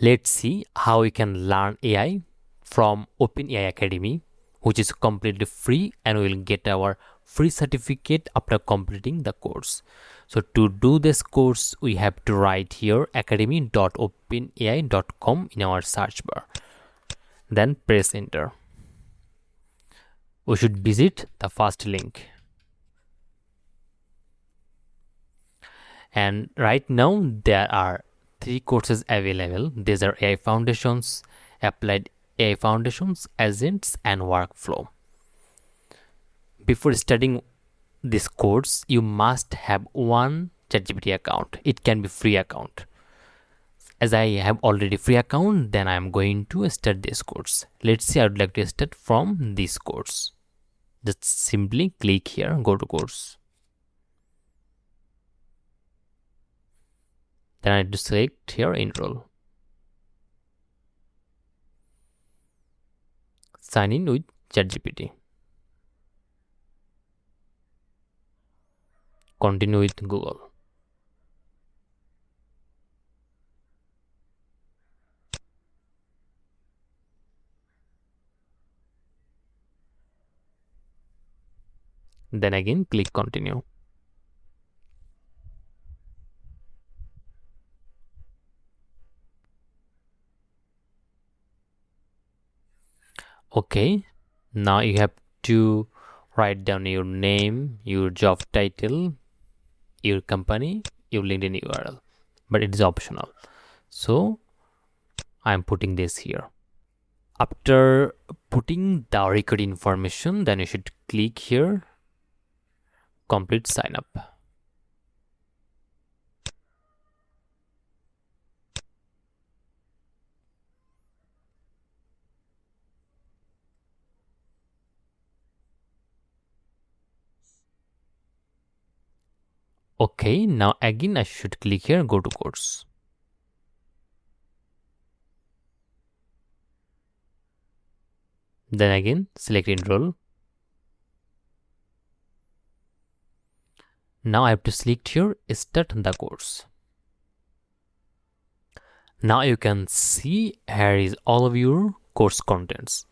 Let's see how we can learn AI from OpenAI Academy, which is completely free, and we will get our free certificate after completing the course. So to do this course, we have to write here academy.openai.com in our search bar. Then press enter. We should visit the first link. And right now there are 3 courses available. These are AI Foundations, Applied AI Foundations, Agents, and Workflow. Before studying this course, you must have one ChatGPT account. It can be free account. As I have already free account, then I am going to start this course. Let's say I would like to start from this course. Just simply click here, go to course. Then I have to select here enroll. Sign in with ChatGPT. Continue with Google. Then again click continue. Okay, now you have to write down your name, your job title, your company, your LinkedIn URL, but it is optional. So I'm putting this here. After putting the record information, then you should click here, complete sign up. Okay, now again I should click here, go to course. Then again select enroll. Now I have to select here start the course. Now you can see here is all of your course contents.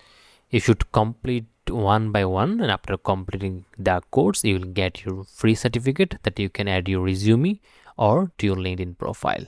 You should complete one by one, and after completing the course you will get your free certificate that you can add your resume or to your LinkedIn profile.